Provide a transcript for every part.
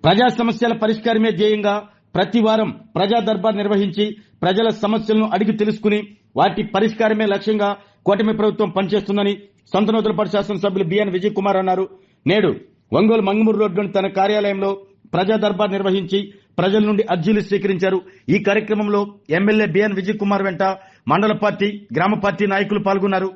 ప్రజా సమస్యల పరిష్కారమే ధ్యేయంగా ప్రతి వారం ప్రజా దర్బార్ నిర్వహించి ప్రజల సమస్యలను అడిగి తెలుసుకుని వాటి పరిష్కారమే లక్ష్యంగా కూటమి ప్రభుత్వం పనిచేస్తుందని సంతనూతలపాడు శాసనసభ్యులు బిఎన్ విజయ్ కుమార్ అన్నారు. నేడు ఒంగోలు మంగమూరు రోడ్డులోని తన కార్యాలయంలో ప్రజా దర్బార్ నిర్వహించి ప్రజల నుండి అర్జీలు స్వీకరించారు. ఈ కార్యక్రమంలో ఎమ్మెల్యే బిఎన్ విజయ్ కుమార్ వెంట మండల పార్టీ, గ్రామ పార్టీ నాయకులు పాల్గొన్నారు.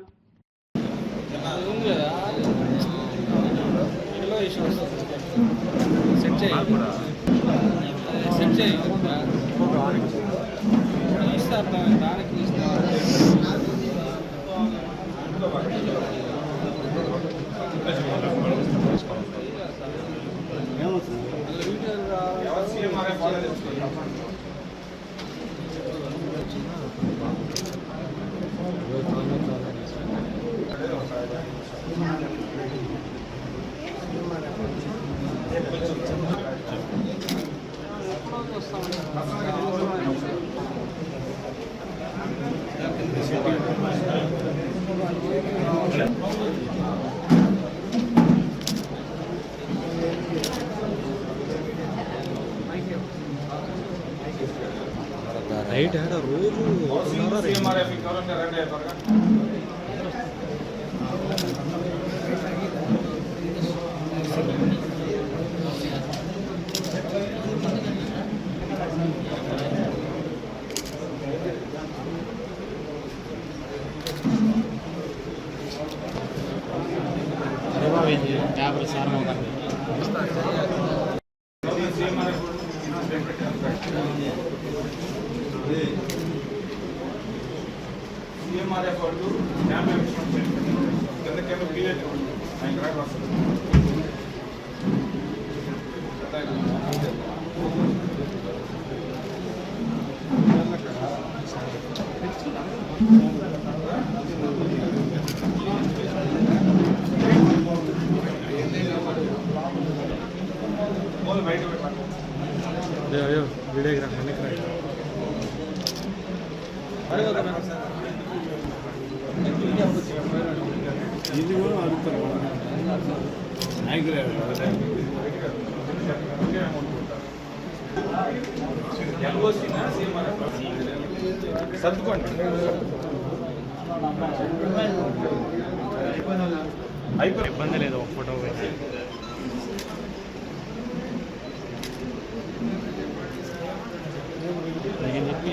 రైట్ ఆడ రోజు యాభై సార్ వీడియోగ్రాఫ్ ఇది కూడా అడుగుతారు సర్దుకోండి. ఇబ్బంది లేదు, ఒక ఫోటో నేను చెప్పి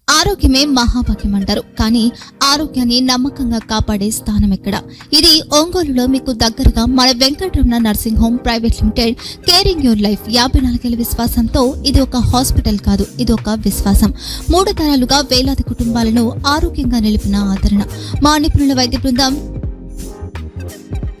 ఆరోగ్యమే మహాభాగ్యం అంటారు. కానీ ఆరోగ్యాన్ని నమ్మకంగా కాపాడే స్థానం ఎక్కడ? ఇది ఒంగోలులో మీకు దగ్గరగా మన Venkataramana nursing home private limited. Caring your life 54 ఏళ్ల విశ్వాసంతో ఇది ఒక హాస్పిటల్ కాదు, ఇది ఒక విశ్వాసం. 3 తరాలుగా వేలాది కుటుంబాలను ఆరోగ్యంగా నిలిపిన ఆదరణ. మా నిపుణుల వైద్య బృందం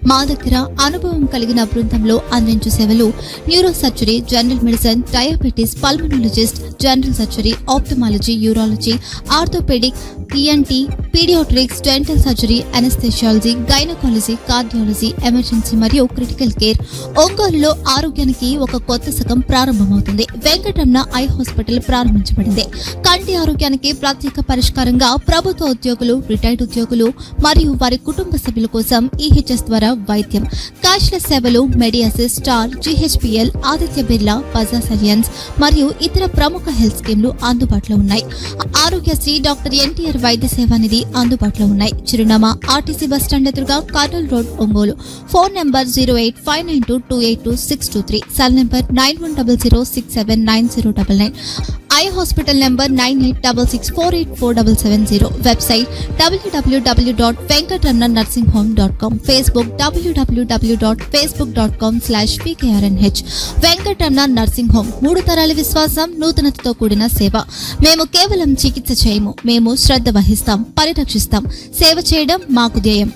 మా దగ్గర అనుభవం కలిగిన బృందంలో అందించే సేవలు neuro surgery, general medicine, diabetes, pulmonologist, general surgery, ophthalmology, urology, orthopaedic, ENT, paediatrics, dental surgery, anaesthesiology, gynaecology, cardiology, emergency మరియు క్రిటికల్ కేర్. ఒంగోలులో ఆరోగ్యానికి ఒక కొత్త శకం ప్రారంభమవుతుంది. వెంకటరమణ ఐ హాస్పిటల్ ప్రారంభించబడింది. కంటి ఆరోగ్యానికి ప్రత్యేక పరిష్కారంగా ప్రభుత్వ ఉద్యోగులు, రిటైర్డ్ ఉద్యోగులు మరియు వారి కుటుంబ సభ్యుల కోసం ఈహెచ్ఎస్ ద్వారా వైద్యం, క్యాష్లెస్ సేవలు, మెడియాసిస్, స్టార్, జీహెచ్పీఎల్, ఆదిత్య బిర్లా, బజాజ్ అలియన్స్ మరియు ఇతర ప్రముఖ హెల్త్ స్కీమ్లు అందుబాటులో ఉన్నాయి. ఆరోగ్యశ్రీ, డాక్టర్ ఎన్టీఆర్ వైద్య సేవా నిధి అందుబాటులో ఉన్నాయి. చిరునామా ఆర్టీసీ బస్టాండ్ ఎదురుగా, Kurnool road, Ongole. Phone number 08592282623, cell number 9100679099. Eye hospital number 9866484770. Website www.venkatramnanursing.com. Facebook www.facebook.com/pkrnh. Venkataramana nursing home, 3 తరాల విశ్వాసం, నూతనతతో కూడిన సేవ. మేము కేవలం చికిత్స చేయము, మేము శ్రద్ధ వహిస్తాం, పరిరక్షిస్తాం. సేవ చేయడం మాకు ధ్యేయం.